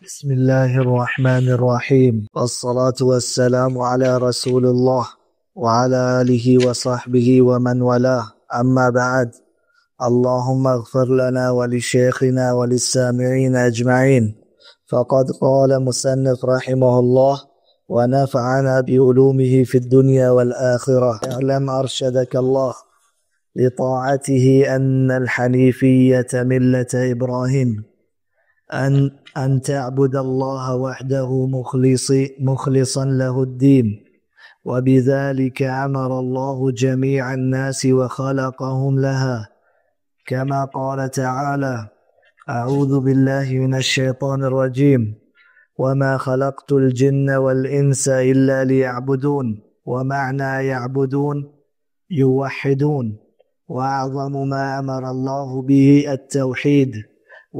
بسم الله الرحمن الرحيم، والصلاة والسلام على رسول الله وعلى آله وصحبه ومن والاه، أما بعد. اللهم اغفر لنا ولشيخنا وللسامعين أجمعين. فقد قال مصنف رحمه الله: ونفعنا بعلومه في الدنيا والآخرة. اعلم أرشدك الله لطاعته أن الحنيفية ملة إبراهيم، أن تعبد الله وحده مخلصا له الدين، وبذلك أمر الله جميع الناس وخلقهم لها، كما قال تعالى: أعوذ بالله من الشيطان الرجيم، وما خلقت الجن والإنس إلا ليعبدون. ومعنى يعبدون يوحدون، وأعظم ما أمر الله به التوحيد،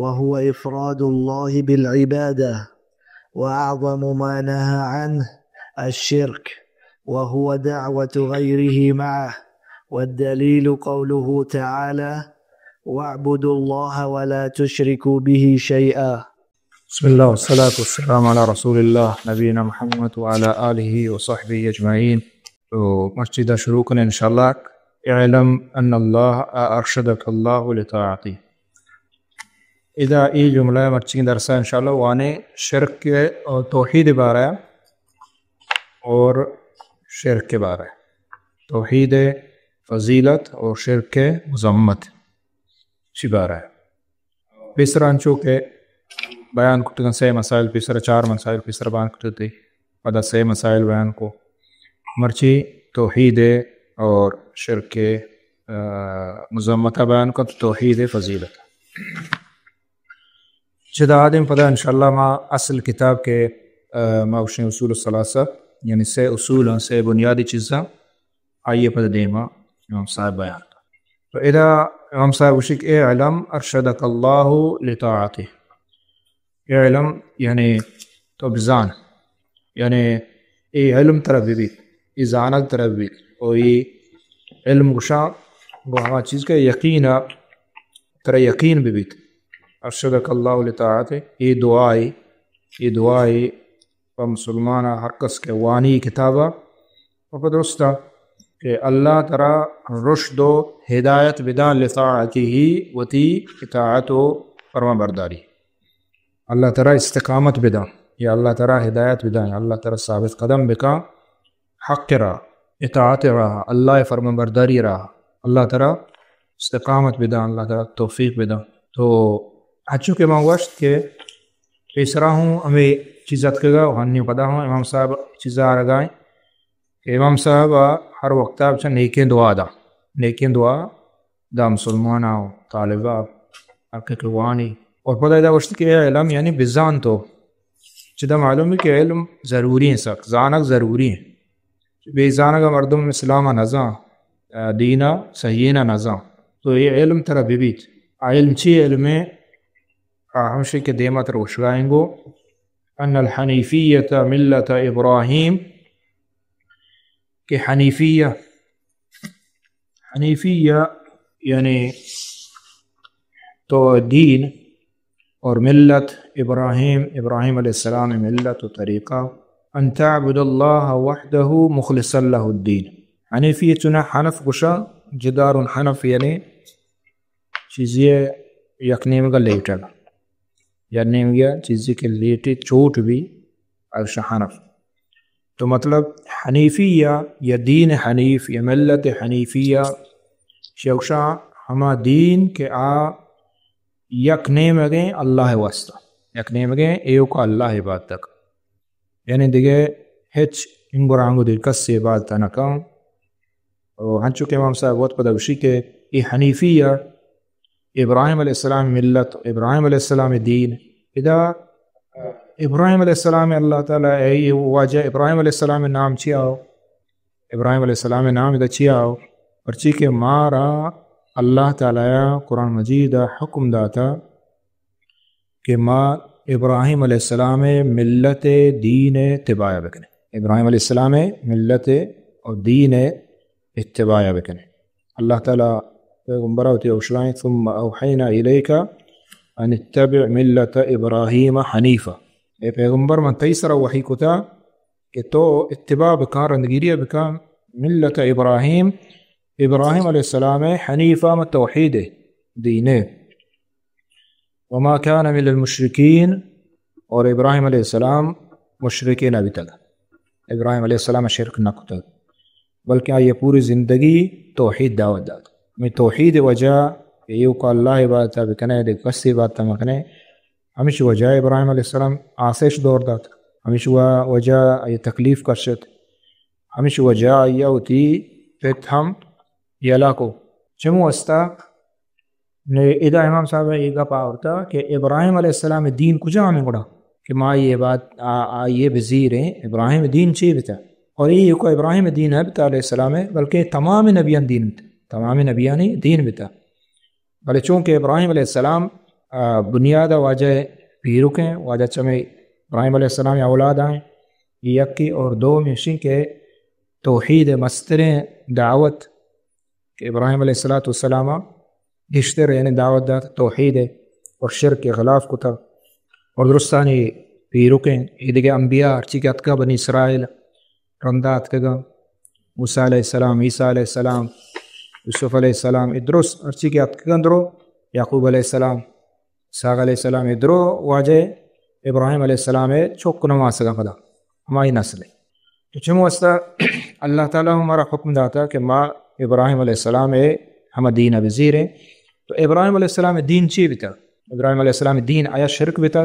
وهو إفراد الله بالعبادة، وأعظم ما نهى عنه الشرك، وهو دعوة غيره معه. والدليل قوله تعالى: واعبدوا الله ولا تشركوا به شيئا. بسم الله والصلاة والسلام على رسول اللہ نبینا محمد وعلى آلہ وصحبہ اجمعین. تو مسجدہ شروع کریں انشاءاللہ. اعلم ان اللہ ارشدک اللہ لطاعتی. اذا ای جملہ مرچی درسہ انشاءاللہ وانے شرک کے اور توحید بارے اور شرک کے بارے، توحید فضیلت اور شرک مذمت چی بارے پیسرانچو کے بیان کرتے ہیں. 6 مسائل پیسر 4 مسائل پیسر بیان کرتے پدا 6 مسائل بیان کو مرچی توحید اور شرک مذمتہ بیان کو توحید فضیلت چدا آدم پدا انشاءاللہ ما اصل کتاب کے موشن اصول الثلاثہ یعنی 6 اصول ہیں، 6 بنیادی چیزاں آئیے پدا دیما امام صاحب بیان. تو اذا امام صاحب وشک اعلم ارشدک اللہ لطاعتی. علم یعنی تو بزان یعنی ای علم طرف بھی ای زانک طرف بھی اور ای علم گشا وہ ہوا چیز کا یقین ترا یقین بھی ارشدک اللہ لطاعت. ای دعائی و مسلمان ہر کس کے وانی کتابہ و درستہ کہ اللہ ترا رشد و ہدایت بدان لطاعتی ہی وتی اطاعت و فرما برداری. اللہ تعالیٰ استقامت بدا یا اللہ تعالیٰ ہدایت بدا یا اللہ تعالیٰ ثابت قدم بکا حق رہا اطاعت رہا اللہ فرمان برداری رہا اللہ تعالیٰ استقامت بدا اللہ تعالیٰ توفیق بدا. تو اچھو کہ میں وشت کے پیسرا ہوں ہمیں چیزت کے گا وہاں نہیں پتا ہوں امام صاحب چیزیں آ رگائیں کہ امام صاحب ہر وقت آپ نیکیں دعا دا نیکیں دعا دا مسلمان آؤ طالبہ اکوانی اور پتہ دا وشت کہ علم یعنی بزان تو چدہ معلوم ہے کہ علم ضروری ہیں سخت زانک ضروری ہیں بے زانک مردم اسلام نظام دینہ صحیحہ نظام. تو یہ علم ترہ بیت علم چی علم ہمشہ کے دیمت روشگائیں گو ان الحنیفیت ملت ابراہیم کہ حنیفیہ یعنی تو دین اور ملت ابراہیم علیہ السلام ملت و طریقہ ان تعبد اللہ وحدہ مخلصا لہ الدین. حنیفی چنا حنف گشا جدار حنف یعنی چیزیں یکنیم کا لیٹر یعنی چیزیں کے لیٹی چوٹ بھی ارشا حنف. تو مطلب حنیفیہ یا دین حنیف یا ملت حنیفیہ شوشا ہما دین کے یک نیم اگیں اللہ واسطہ یک نیم اگیں ایو کا اللہ عبادت تک یعنی دیگے ہچ انگرانگو دیر کس سے عبادت نکاؤں. اور ہنچو کہ امام صاحب وقت پدوشی کہ یہ حنیفیہ ابراہیم علیہ السلام ملت ابراہیم علیہ السلام دین. اذا ابراہیم علیہ السلام اللہ تعالیٰ واجہ ابراہیم علیہ السلام نام چیاؤ ابراہیم علیہ السلام نام اذا چیاؤ پرچی کہ مارا اللہ تعالیٰ قرآن مجید حکم داتا کہ ما ابراہیم علیہ السلام ملت دین اتباع بکنے ابراہیم علیہ السلام ملت اور دین اتباع بکنے. اللہ تعالیٰ پیغمبرہ ہوتی اوشلائیں ثم اوحینا الیکا ان اتبع ملت ابراہیم حنیفہ اے پیغمبر من تیسرا وحی کتا کہ تو اتباع بکان رندگیری بکان ملت ابراہیم ابراہیم علیہ السلام حنیفہ میں توحید دین وما کان من المشرکین اور ابراہیم علیہ السلام مشرکین ابھی تک ابراہیم علیہ السلام شرک نہ کتا بلکہ یہ پوری زندگی توحید دعوت داد میں توحید وجہ یو کو اللہ عبادت بکنے دیکھ کسی عبادت مکنے ہمیشہ وجہ ابراہیم علیہ السلام آسیش دور داد ہمیشہ وجہ یہ تکلیف کرشت ہمیشہ وجہ یہ ہوتی پھر ہم یہ اللہ کو چمو استا ادا امام صاحب یہ گا پاورتا کہ ابراہیم علیہ السلام دین کجا ہمیں گڑا کہ ماں یہ بات یہ بزیر ہیں ابراہیم دین چی بتا اور یہ کو ابراہیم دین ہے بتا علیہ السلام ہے بلکہ تمام نبیان دین بتا تمام نبیانی دین بتا بلے چونکہ ابراہیم علیہ السلام بنیاد واجہ پیرکیں واجہ چمے ابراہیم علیہ السلام اولاد آئیں یکی اور دو مشین کے توحید مستریں دعوت کہ ابراہیم علیہ السلام گشتر یعنی دعوت دا توحید اور شرک کے خلاف کو تھا اور درستانی پیرکیں یہ انبیاء ارچی کے اتکا بنی اسرائیل رندہ اتکا موسیٰ علیہ السلام عیسیٰ علیہ السلام یوسف علیہ السلام ادرس ارچی کے اتکا اندرو یعقوب علیہ السلام اسحاق علیہ السلام ادرو واجہ ابراہیم علیہ السلام چوک نماسگا پدا ہماری نسل تو چمو استا اللہ تعالیٰ ہمارا حکم داتا کہ ما ابراہیم علیہ السلام ہم دین بزیر ہیں تو ابراہیم علیہ السلام دین چی بتا ابراہیم علیہ السلام دین آیا شرک بتا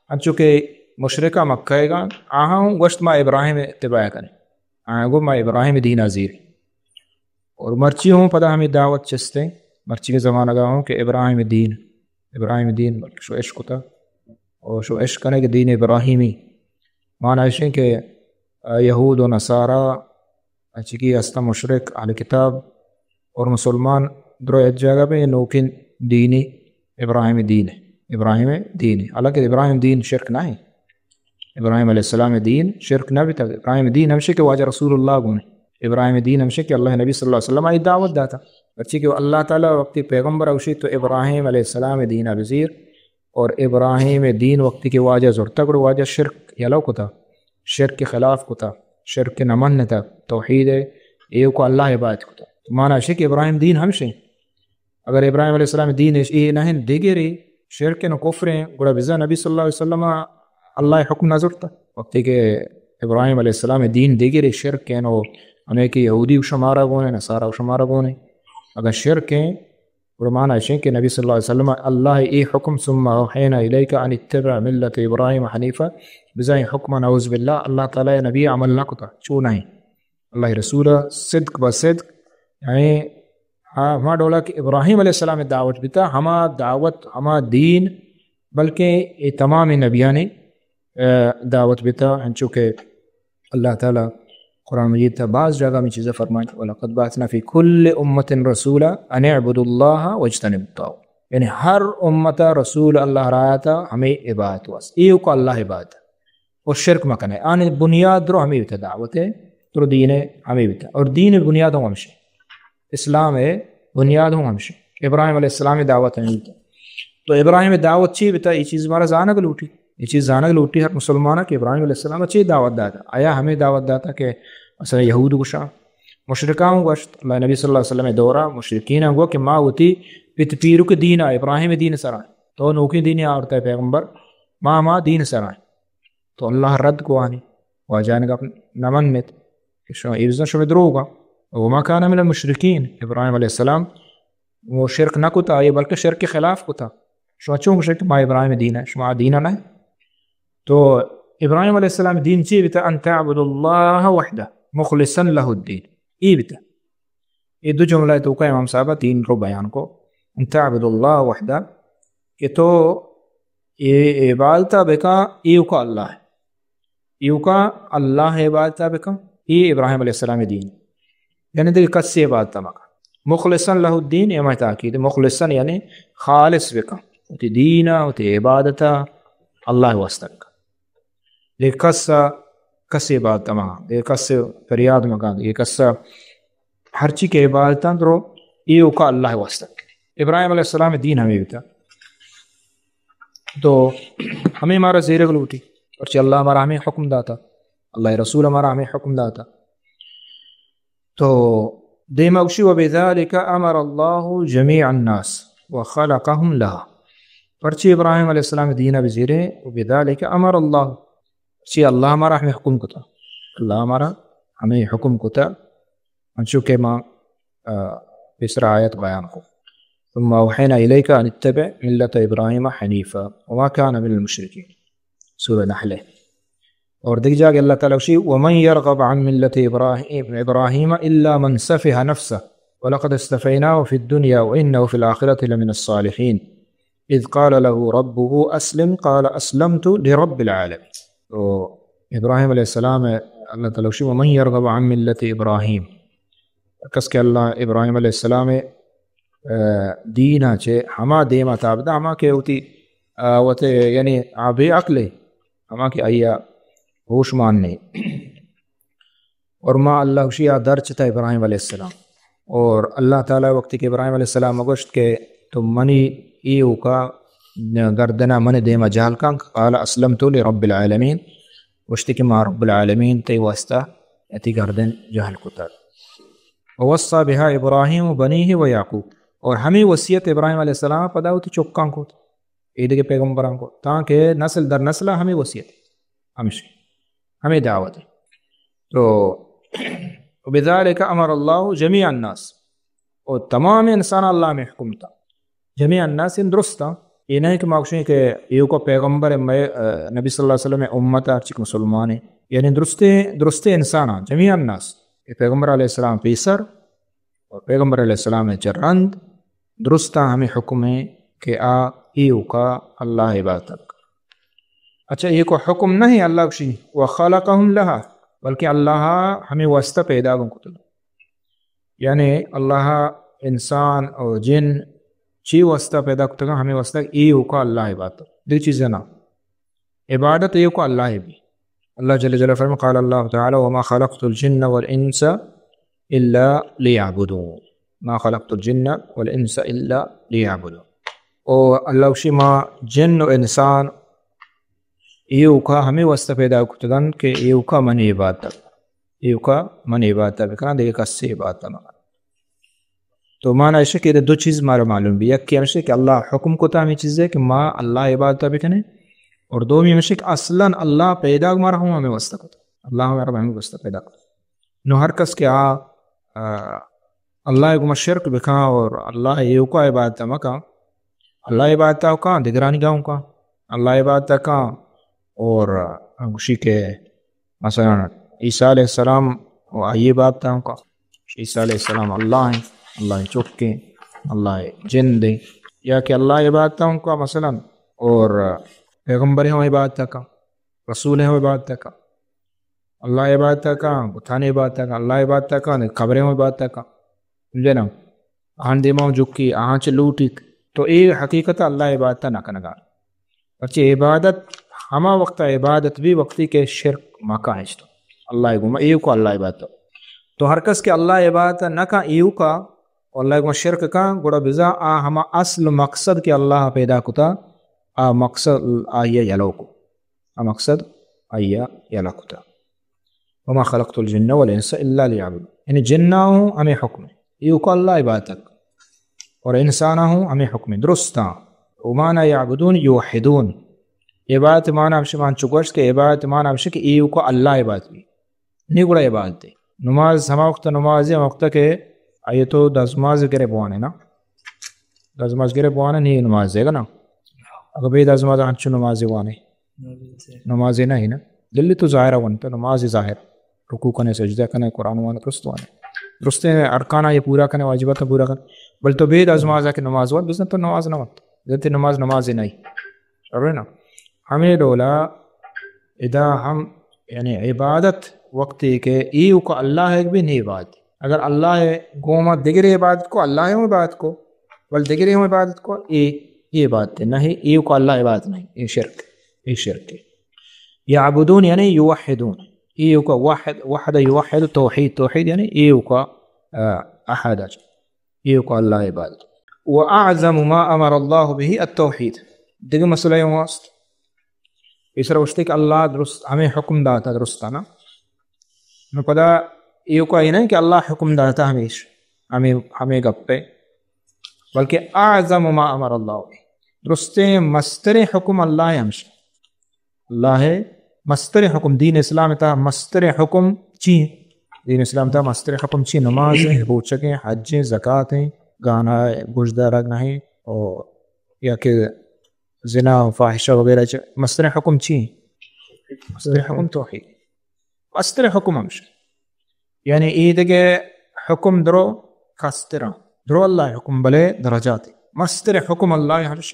انچونکہ مشرکہ مکہ گا آہاں ہوں گوشت ما ابراہیم اتباع کریں آہاں گو ما ابراہیم دین عزیر اور مرچی ہوں پدا ہمیں دعوت چستے مرچی کے زمانہ گا ہوں کہ ابراہیم دین بلکہ شو عشق ہوتا اور شو عشق کرنے کہ دین ابراہیمی معنی عشق کہ یہود و نصارہ چکی استا مشرک اہل کتاب اور مسلمان درو ایک جگہ پہ یہ نوکن دینی ابراہیم دین ہے حالانکہ ابراہیم دین شرک نہ ہے ابراہیم علیہ السلام دین شرک نہ بھی تھا ابراہیم دین ہمشہ کہ واجہ رسول اللہ گونے ابراہیم دین ہمشہ کہ اللہ نبی صلی اللہ علیہ وسلم آئی دعوت داتا اچھی کہ اللہ تعالیٰ وقتی پیغمبر اوشی تو ابراہیم علیہ السلام دین بزیر اور ابراہیم دین وقتی کہ واجہ زورتا کرو واجہ شرک یلو کو تھا شرک کے خلاف کو تھا شرک کے نمن تھا توحید ہے یہ کو اللہ عبادت کو تھا مانا ہے کہ ابراہیم دین ہمشہ اگر ابراہیم علیہ السلام دین یہ نہ دیگری شرک نو کفریں گوڑا بزا نبی صلی اللہ علیہ وسلم اللہ حکم نظر تھا وقتی کہ ابراہیم علیہ السلام دین دیگری شرک نو انہیں کہ یہودی و شمارہ گونے نصارہ و شمارہ گونے اگر شرک ہیں مانا ہے کہ نبی صلی اللہ علیہ وسلم اللہ ای حکم ثم اوحینا الیک ان اتبع ملت ابراہیم حنیفہ بزای حکم نعوذ باللہ اللہ تعالی نبی عمل نہ کتا چون ہے اللہ رسول صدق بصدق یعنی ہما ڈولا کہ ابراہیم علیہ السلام دعوت بتا ہما دعوت ہما دین بلکہ یہ تمام نبیانی دعوت بتا چونکہ اللہ تعالی قرآن مجید تھا بعض جگہ میں چیزیں فرمائیں وَلَقَدْ بَعَثْنَا فِي كُلِّ أُمَّةٍ رَسُولًا أَنِ اعْبُدُوا اللَّهَ وَاجْتَنِبُوا الطَّاغُوتَ یعنی ہر امت رسول اللہ رہا تھا ہمیں عبادت واس ایو کو اللہ عبادت اور شرک مکن ہے آنے بنیاد رو ہمیں بتا دعوت ہے تو دین ہمیں بتا اور دین بنیاد ہوں ہمشہ اسلام ہے بنیاد ہوں ہمشہ ابراہیم علیہ السلام دعوت ہمیں بتا تو ابراہیم دعوت چی بتا یہ چیز ہمارا زانگ لوٹی یہ چیز زانگ لوٹی ہر مسلمانہ کہ ابراہیم علیہ السلام اچھی دعوت داتا آیا ہمیں دعوت داتا کہ مثلا یہود گوشا مشرکاں گوشت اللہ نبی صلی اللہ علیہ وسلم دورہ مشرکین گو کہ ماں ہوتی پت پیرو کے دین آئے ابراہیم دین سرائے تو نوکی دین آورتا ہے پیغمبر ماں دین سرائے تو اللہ رد کو آنی واجانے کا نمن میں ایرزن شو دروگا وما کانا من المشرکین ابراہیم علیہ السلام وہ شرک نہ کتا یہ بلکہ شرک کے خلاف کتا شو اچھوں کو شرک ماں ابراہیم دین ہے شما دین نہ تو ابراہیم علیہ السلام دین چی بتا ان تعبد اللہ وحدہ مخلصا لہ الدین ای بتا یہ دو جملہ تو کا امام صاحبہ تین رو بیان کو ان تعبد اللہ وحدہ کہ تو یہ عبادتہ بکا ایو کا اللہ ہے ایو کا اللہ عبادتہ بکا یہ ابراہیم علیہ السلام دین یعنی دیکھ کس سے عبادتہ مکا مخلصا لہ الدین یہ میں تاکید مخلصا یعنی خالص بکا ہوتی دینہ ہوتی عبادتہ اللہ واسطہ کا دیکھ کس عبادتہ مکا دیکھ کس فریاد مکا دیکھ کس ہر چی کے عبادتہ درو ایو کا اللہ واسطہ ابراہیم علیہ السلام دین ہمیں بتا تو ہمیں ہمارا زیر گلوٹی پرچہ اللہ ہمارا ہمیں حکم داتا، اللہ رسول ہمارا ہمیں حکم داتا. تو دیم اوشی وبذالک امر اللہ جمیع الناس وخلقهم لها. پرچہ ابراہیم علیہ السلام دینہ بزیرے وبذالک امر اللہ، پرچہ اللہ ہمارا ہمیں حکم کتا، اللہ ہمارا ہمیں حکم کتا انچوکہ ما بسر آیت بیان کو. ثم اوحینا الیک ان اتبع ملت ابراہیم حنیفا وما کان من المشرکین، سورہ نحل. اور دیکھ جا کہ اللہ تعالیٰ وشی ومن یرغب عن ملت ابراہیم الا من سفہ نفسہ ولقد اصطفیناہ فی الدنیا وانہ فی الآخرۃ لمن الصالحین اذ قال له ربه اسلم قال اسلمت لرب العالمین. تو ابراہیم علیہ السلام اللہ تعالیٰ وشی ومن یرغب عن ملت ابراہیم، کس کہ اللہ ابراہیم علیہ السلام دینا چھے ہما دیما تابدہ ہما کے ہوتی وتے یعنی بے عقلے ہما کے آیا ہوش ماننے. اور ما اللہ وشیہ درچ تھا ابراہیم علیہ السلام، اور اللہ تعالیٰ وقت کہ ابراہیم علیہ السلام مگوشت کے تو منی ایو کا گردنا من دیما جال کان قال اسلمت لرب العالمین، وشتی کہ ما رب العالمین تی واسطہ اتی گردن جہل کتا. ووصى بها ابراہیم بنیہ و یعقوب، اور ہمیں وصیت ابراہیم علیہ السلام پدا ہوتی چکان کو عید کے پیغمبران کو، تاکہ نسل در نسلہ ہمیں وصیت ہمیشہ ہمیں دعوت ہے. تو بذالک امر اللہ جمیع الناس، اور تمام انسان اللہ میں حکم تھا. جمیع الناس درست تھا، یہ نہیں کہ ماکشیں کہ یہ کو پیغمبر نبی صلی اللہ علیہ وسلم امت چک مسلمان ہیں، یعنی درست انسان جمیع الناس. پیغمبر علیہ السلام پیسر اور پیغمبر علیہ السلام چرند درست ہمیں حکم ہے کہ ایو کا اللہ عبادت. اچھا یہ کو حکم نہیں اللہ کشی وخلقهم لها، بلکہ اللہ ہمیں واسطہ پیدا کو، یعنی اللہ انسان اور جن چی واسطہ پیدا کرتا ہمیں واسطہ ایو کا اللہ عبادت. دو چیزیں نا عبادت ایو کا اللہ بھی. اللہ جل جلالہ فرمائے قال اللہ تعالی وما خلقت الجن والانس الا لیعبدون، ما خلقت الجن والانس الا لیعبدون. اور اللہ وشی ما جن و انسان ایو کا ہمیں واسطہ پیدا کرتگن کہ ایو کا من عبادت، ایو کا من عبادت بکنا دیکھ کسی عبادت مانا. تو مانا ایسے کہ دو چیز مارا معلوم بھی، یک کی ہمیشہ کہ اللہ حکم کتا ہمیں چیز ہے کہ ما اللہ عبادت بکنے، اور دو میں ہمیشہ کہ اصلاً اللہ پیدا مارا ہوں ہمیں واسطہ کتا، اللہ ہمیں واسطہ پیدا کتا. نو ہر کس کے اللہ کو شرک بکا اور اللہ ایو کا عبادت مکا، اللہ عبادت کا دگرانی گاؤں کا اللہ عبادت کا. اور اسی کے مثلا عیسیٰ علیہ السلام یہ بات تھا کا عیسیٰ علیہ السلام اللہ ہیں، اللہ چکے اللہ جن دے، یا کہ اللہ عبادت کا مثلا اور پیغمبر ہوں عبادت کا، رسول ہوں عبادت کا، اللہ عبادت کا بتانے عبادت کا، اللہ عبادت کا خبریں ہوں عبادت کا، سمجھے نا آن دیماؤں جکی آن چلوٹی. تو یہ حقیقت اللہ عبادت نہ کنگار. پرچہ عبادت ہما وقت عبادت بھی وقتی کے شرک مکہ ہے تو اللہ گما ایو کو اللہ عبادت. تو ہر کس کے اللہ عبادت نہ کا ایو کا اللہ گما شرک کا گوڑا بزا ہما اصل مقصد کے اللہ پیدا کتا مقصد آئیے یلو کو، مقصد آئیے یلو کتا. وما خلقت الجن والانس الا لیعبدون، یعنی جنہ ہوں ہمیں حکم ہے ایو کو اللہ عبادت، اور انسانہ ہوں ہمیں حکم درستا. ومانا یعبدون یوحدون، عبادت مانا ہمشہ مان چکوش کہ عبادت مانا ہمشہ کہ ایو کو اللہ عبادت بھی نہیں گوڑا عبادت ہے. نماز ہما وقت نماز ہے وقت کہ آئیے تو دزماز گرے بوانے نا، دزماز گرے بوانے نہیں نماز دے گا نا، اگر بے دزماز آنچو نماز وانے نماز نہیں نا دلی تو ظاہرہ ونتا نماز ظاہر رکوع کنے سجدہ کنے قرآن وانے درست وانے درست ارکانہ یہ پورا کنے واجبات پورا کنے، بل تو بے دزماز ہے کہ نماز وان بزن تو نماز نہ وانتا ذاتی نماز نہیں شعر نا. ہمیں دولا ادا ہم یعنی عبادت وقتی کہ ایو کو اللہ ہے بھی نہیں عبادت. اگر اللہ ہے گوما دیگر عبادت کو اللہ ہے عبادت کو، بل دیگر عبادت کو یہ عبادت نہیں، ایو کو اللہ عبادت نہیں، یہ شرک ہے. یعبدون یعنی یوحدون، ایو کو وحد یوحد توحید یعنی ایو کو احد، ایو کو اللہ عبادت. واعظم ما امر اللہ به التوحید. دیگر مسئلہ یہ واسط اس طرح وشتے کہ اللہ درست ہمیں حکم داتا درست نا نو پدا یہ کو نہیں کہ اللہ حکم داتا ہمیش ہمیں گپے بلکہ اعظم ما امر اللہ درست مستر حکم اللہ ہمش اللہ مستر حکم دین اسلام تا مستر حکم چی دین اسلام تا مستر حکم چی نماز ہیں روچکیں حج زکوٰۃ ہیں گانا گوشدہ رگنا ہے اور یا کہ زنا و فاحشہ وغیرہ مستر حکم چی مستر حکم توحید مستر حکم ہمش یعنی عید کے حکم درو کاسترا درو اللہ حکم بلے درجات مستر حکم اللہ ہرش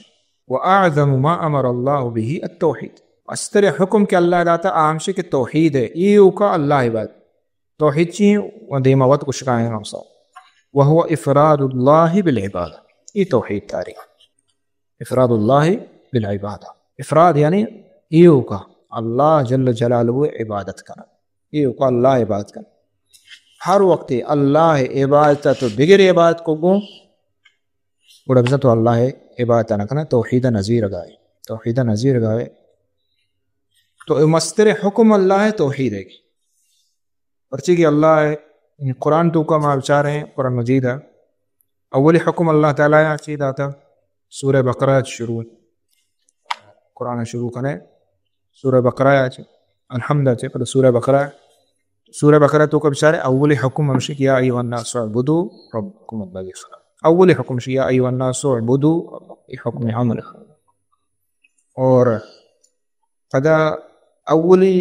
وَأَعْظَمُ مَا أَمَرَ اللَّهُ بِهِ التَّوْحِيدُ مستر حکم کہ اللہ داتا عامشی کہ توحید ہے یہ کا اللہ عباد توحید چی و دیمہ وقت کچھ کائیں ہم سو وہو افراد اللہ بالعبادہ یہ توحید تاریخ افراد اللہ بالعبادہ افراد یعنی یہ کا اللہ جل جلالہ عبادت کرنا یہ کا اللہ عبادت کرنا ہر وقت اللہ عبادت تو بغیر عبادت کو گو بڑا بزا تو اللہ عبادت نہ کرنا توحید نظیر گائے توحید نظیر گائے تو مستر حکم اللہ توحید ہے پرچی کہ اللہ قرآن تو کا بچار ہیں قرآن مجید ہے اول حکم اللہ تعالیٰ چیز آتا سورہ بقرہ شروع قرآن شروع کرے سورہ بقرہ الحمد ہے پر سورہ بقرہ تو کا بچارے اول حکم ہمشی کیا ایوہ الناس اعبدوا ربکم الذی خلق اول حکم شیا ایوہ الناس اعبدوا حکم عمر اور پدا اولی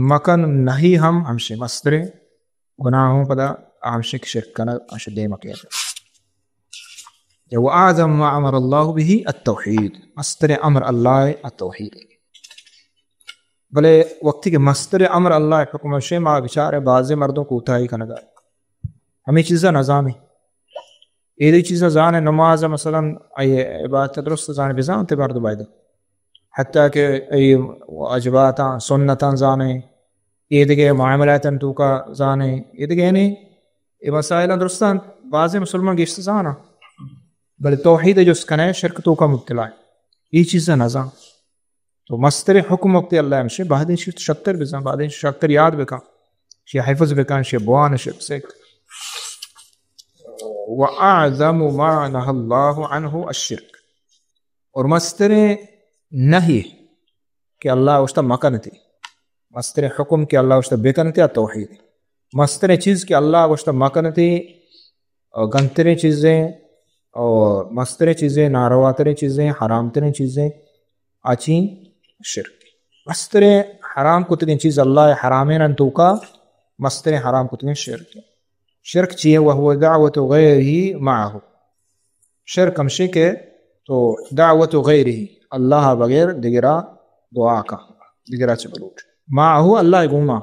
مکن نہیں ہمشی مستر گناہوں پدا ہمشی شرک کنا ہمشی دیمہ کیا وَأَعْظَمُ مَا أَمَرَ اللَّهُ بِهِ التَّوْحِيدُ مستر امر اللہ التوحید بلے وقتی کہ مستر امر اللہ حکم شے ما بچارے بعض مردوں کو اتائی کا نگا ہمیں چیزیں نظام ہے ایدی چیزیں زانے نماز مثلا ای عبادت درست زانے بزان تے برد بائدہ حتیٰ کہ ای واجباتا سنتا زانے ایدی کے معاملاتاً تو کا زانے ایدی کے یعنی ای مسائلہ درستان بعض مسلمان گیشت زانا بلے توحید جو سکنے شرک تو کا مبتلا ہے یہ چیزیں نظام تو مستر حکم وقتی اللہ ہمشے بعدین شکتر بزن بعدین شکتر یاد بکا شی حفظ بکا شی بوان شک سک وَأَعْظَمُ مَا نَهَى اللَّهُ عَنْهُ الشِّرْكُ اور مستر نہیں کہ اللہ اشتا مکن تھی مستر حکم کہ اللہ اشتا بکن تھی توحید مستر چیز کہ اللہ اشتا مکن تھی گنتر چیزیں اور مستر چیزیں نارواتر چیزیں حرام ترین چیزیں آچین شرک مستر حرام کو ترین چیز اللہ حرامین انتو کا مستر حرام کو ترین شرک چیئے وہو دعوت غیرہی معاہو شرک ہمشی کے تو دعوت غیرہی اللہ بغیر دگرہ دعا کا دگرہ چبلوٹ معاہو اللہ گوما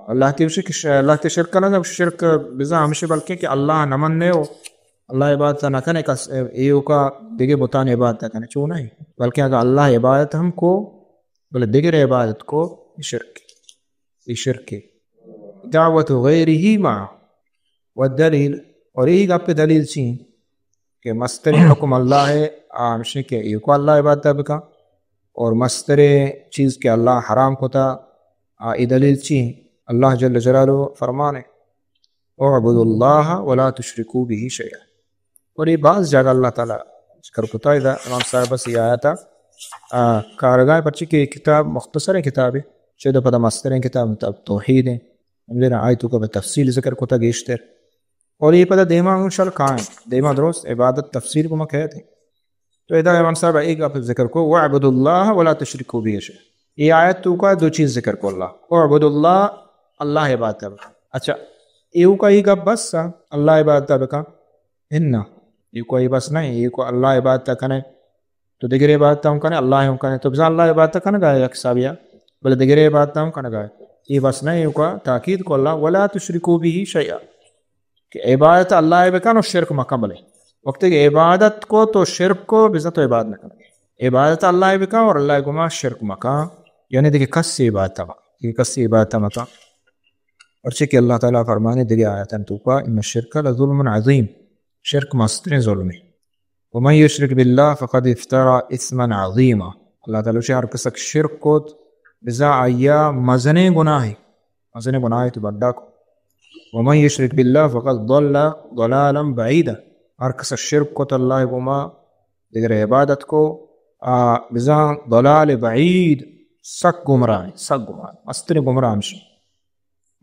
اللہ تی شرک کرنا شرک بزا ہمشی بلکہ کہ اللہ نمنے ہو اللہ عبادت نہ کرنے کا ایو کا دیگر بتانے عبادت نہ کرنے چون نہیں بلکہ اگر اللہ عبادت ہم کو بلے دیگر عبادت کو شرک دعوت غیرہی مع والدلیل اور یہی گپ دلیل چین کہ مستر حکم اللہ ہے آمشی کے ایو کو اللہ عبادت بکا اور مستر چیز کے اللہ حرام کو تا ای دلیل چین اللہ جل جلالہ فرمانے اعبدوا اللہ ولا تشرکوا به شیئا اور یہ بعض جگہ اللہ تعالیٰ ذکر کتا ہے امام صاحب بس یہ آیا تھا کارگاہ پرچی کی کتاب مختصر کتاب ہے چیدہ پدا مستر کتاب توحید ہے میرا آیتوں کا تفصیل ذکر کتا گیشتر اور یہ پدا دیما انشاءاللہ کھائیں دیما درست عبادت تفصیل کو میں کہتے ہیں تو ادھا امام صاحب ایک آپ ذکر کو وَعْبُدُ اللَّهَ وَلَا تُشْرِكُوا بِهِ شَيْئًا یہ آیت تو کا دو چیز ذکر کو اللہ اللہ اللہ عبادت بکا اچھا ایو کا ہی گپ بس اللہ عبادت بکا ہننا یہ کوئی بس نہیں یہ کو اللہ عبادت کرنے تو دیگر عبادت ہم کرنے اللہ ہم کرنے تو بزا اللہ عبادت کرنے گائے یک سابیہ بلے دیگر عبادت ہم کرنے گائے یہ بس نہیں یہ کو تاکید کو اللہ وَلَا تُشْرِكُوا بِهِ شَيْئًا کہ عبادت اللہ بکا نو شرک مکمل ہے وقت کہ عبادت کو تو شرک کو بزا تو عبادت نہ کرنے عبادت اللہ بکا اور اللہ گما شرک مکا یعنی دیکھیں کسی عبادت مکا کسی عبادت مکا اور چکہ اللہ تعالیٰ فرمانے دیکھیں آیتاً توقع ان الشرک لظلم عظیم شرک مستر ظلم ومن یشرک باللہ فقد افترى اثما عظیما اللہ تعالیٰ سے ہر کس شرک کو بزا آیا مزنے گناہ تو بڑا کو ومن یشرک باللہ فقد ضل ضلالا بعیدا ہر کس شرک کو تو اللہ گما دیگر عبادت کو بزا ضلال بعید سک گمراہ مستر گمراہ مش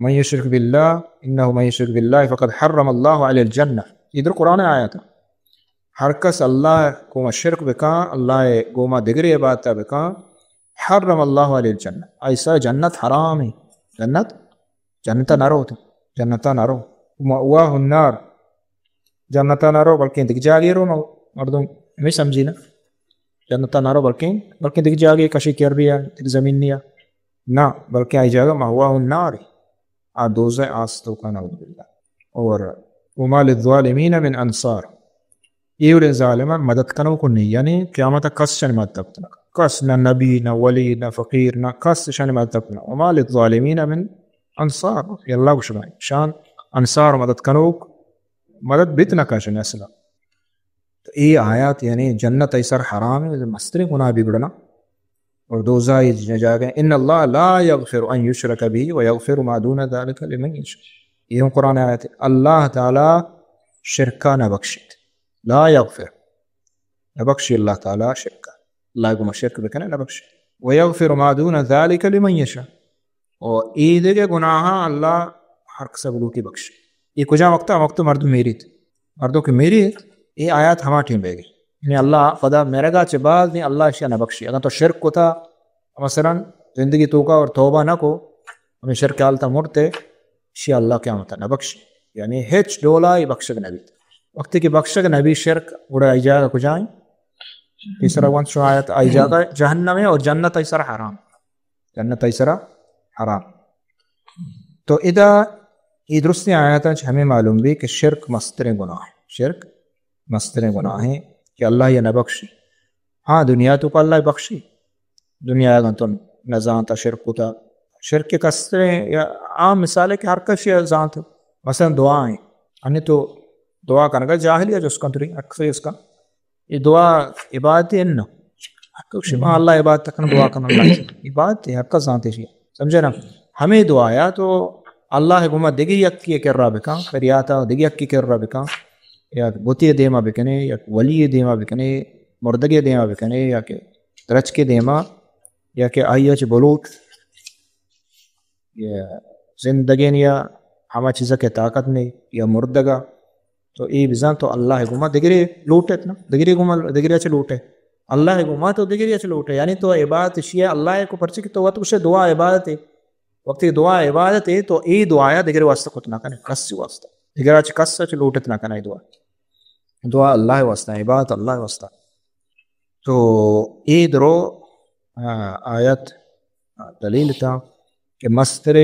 من یشرک باللہ انہ من یشرک باللہ فقد حرم اللہ علی الجنہ ادھر قرآن آیا تھا ہر کس اللہ کو شرک بکا اللہ گوما دیگر عبادت بکا حرم اللہ علی الجنہ ایسا جنت حرام ہے جنتا نہ رو مأواہ النار جنتا نہ رو بلکہ دکھ جاگی رو مردم ہمیں سمجھی نا جنتا نہ رو بلکہ دکھ جاگی کشی کر بھی ہے زمین نیا نہ بلکہ آئی جاگا مأواہ النار دوزہ آستو کا نعوذ باللہ اور وما للظالمین من انصار یہ والے ظالمان مدد کنو کو نہیں یعنی قیامت کس شن مدد تکنا کس نہ نبی نہ ولی نہ فقیر نہ کس شن مدد تکنا وما للظالمین من انصار یہ اللہ کو شبائیں شان انصار مدد کنو مدد بیتنا کا شن اصلا تو یہ آیات یعنی جنت ایسر حرام ہے مستر گناہ بگڑنا اور دوزہ جا گئے ان اللہ لا یغفر ان یشرک بھی ویغفر ما دون ذلک لمن یشاء یہ قرآن آیت ہے اللہ تعالی شرکا نہ بخشید لا یغفر نہ بخشی اللہ تعالی شرکا اللہ کو شرک بکنے نہ بخشی ویغفر ما دون ذلک لمن یشاء اور عید کے گناہ اللہ ہر قسم کی بخشی یہ کجا وقت مرد میری تھی مردوں کی میری یہ آیات ہما ٹھیم بے گئی یعنی اللہ خدا میرے گا چھ بعد نہیں اللہ اشیاء نہ بخشی اگر تو شرک کو تھا مثلا زندگی تو کا اور توبہ نہ کو ہمیں شرک حالتا مرتے اشیاء اللہ کیا ہوتا نہ بخشی یعنی ہچ ڈولا یہ بخشک نبی وقت کی بخشک نبی شرک اڑا آئی جائے گا کجائیں تیسرا ون شو آیت آئی جائے گا جہنم ہے اور جنت ایسر حرام تو ادا یہ درست آیت ہے ہمیں معلوم بھی کہ شرک مستر گناہ ہے کہ اللہ یہ نہ بخشی ہاں دنیا تو اللہ بخشی دنیا تو نزانتا شرک ہوتا شرک کے کسرے یا عام مثال ہے کہ ہر کس یہ ذات مثلا دعائیں ہمیں تو دعا کرنے کا جاہلی ہے جو اس کا اکثر اس کا یہ دعا عبادت ہے نا شما اللہ عبادت تک دعا کرنا اللہ عبادت ہے ہر کا ذات ہے سمجھے نا ہمیں دعایا تو اللہ گما دگی یکی کر رہا بکا فریاتا دگی یکی کر رہا بکا یا بوتی دیما بکنے یا ولی دیما بکنے مردگی دیما بکنے یا کہ درچ کے دیما یا کہ آئیچ بلوٹ یا زندگی یا ہما چیزا کے طاقت نہیں یا مردگا تو ای بزان تو اللہ گما دگری لوٹے نا دگری اچھے لوٹے اللہ گما تو دگری اچھے لوٹے یعنی تو عبادت شیعہ اللہ کو پرچے کی تو وقت اسے دعا عبادت ہے وقت کی دعا عبادت ہے تو ای دعایا دگری واسطہ خود نہ کنے کس واسطہ دگری اچھے کس اچھے لوٹت نہ کنے دعا اللہ واسطہ عبادت اللہ واسطہ تو ای درو آیت دلیل تھا کہ مستر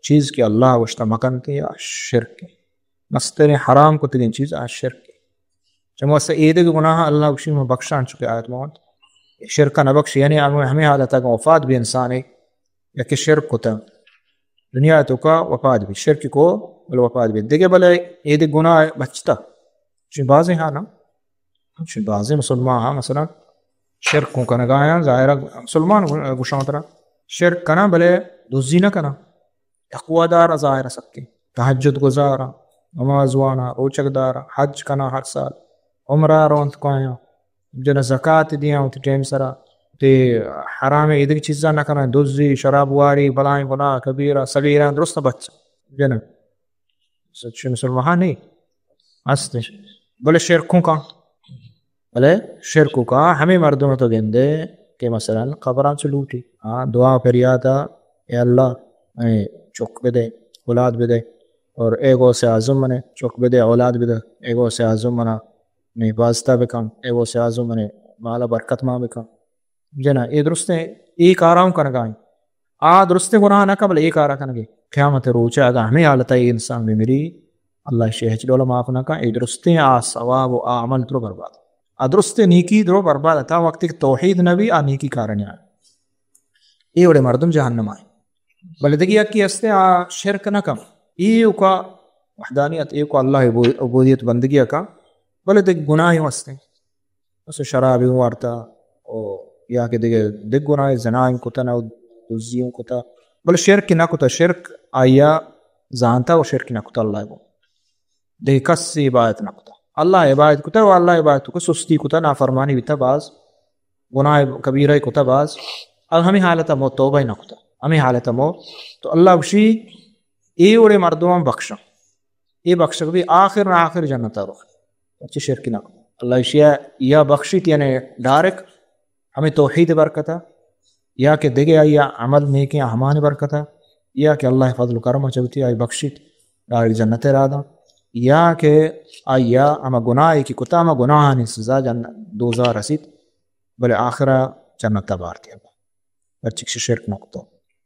چیز کی اللہ واشتہ مکن کے یا شرک مستر حرام کو تین چیز شرک جب واسطہ عید کے گناہ اللہ بخشی میں بخشان چکے آیت موت شرک نہ بخشی یعنی ہمیں حالت ہے کہ وفات بھی انسان ہے یا کہ شرک ہوتا دنیا تو کا وفات بھی شرک کو بل وفات بھی دیکھے بلے عید گناہ بچتا چی بازیں ہاں نا چی بازیں مسلمان ہاں مثلا شرک کو کنا گایا ظاہرہ مسلمان گوشاں ترہ شرک کنا بلے دوزی نہ کنا تقوی دار ظاہرہ سکے تحجد گزارا نماز وانا روچک دارا حج کنا ہر سال عمرہ رونت کوئیاں جنہ زکاة دیاں تی ٹیم سرا تی حرام عید کی چیزاں نہ کنا دوزی شراب واری بلائیں گناہ کبیرہ صغیرہ درست بچہ جنہ سچے مسلمان نہیں ہستے بلے شرکوں کا ہمیں مردوں تو گندے کہ مثلا قبران سے لوٹی دعا پریاتا اے اللہ چوک بدے اولاد بدے اور ایگو سے عظم منے چوک بدے اولاد بدے ایگو سے عظم منا نہیں بازتا بکن ایگو سے عظم منے مالا برکت ماں بکن جنا یہ درست ہے ایک آرام کرگائیں درست گناہ نہ قبل ایک آرام کرنگے قیامت روچہ اگر ہمیں حالتا ہے انسان میں میری اللہ شیخ دولا معاف نہ کہا درستے ثواب و عمل درو برباد درستے نیکی درو برباد تھا وقت توحید نبی نیکی کارن آئے یہ بڑے مردم جہنم آئے بلے دیکھی اکی ہستے شرک نہ کم یہ کا وحدانیت یہ کو اللہ عبودیت بندگی کا بلے دیکھ گناہ ہی ہستے اسے شرابی وارتا یا کہ دیگه گناه زنا کتا نو دوزیون کتا بل شرک نکتا شرک آیا زانتا و شرک نکتا اللہ کو دیگه کسی عبادت نکتا اللہ عبادت کتا و اللہ عبادت کتا سستی کتا نافرمانی بیتا باز گناہ کبیرہ کتا باز اب ہمیں حالتا مو توبہ نکتا ہمیں حالتا مو تو اللہ بشی ای اوڑے مردمان بخشا ای بخشا بھی آخر جنتا رو اچھی شرکی نکتا اللہ اشیاء یا بخشیت یعنی ڈائریکٹ ہمیں توحید برکتا یا کہ دیگه آیا عمل نیکی ہمان برکتا یا کہ اللہ فضل و کرم چبتی آئی بخشیت ڈائریکٹ جنت رادا یا کہ آیا اما گناہ کی کتا اما گناہ نے سزا دوزار رسید بلے آخرہ جنت بارتی اچھی شرک نکتا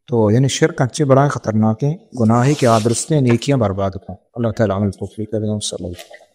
تو یعنی شرک اچھے بڑا خطرناک ہے گناہی کے آدرستے نیکیاں برباد کریں اللہ تعالیٰ عمل توفیق کرے صلی اللہ علیہ وسلم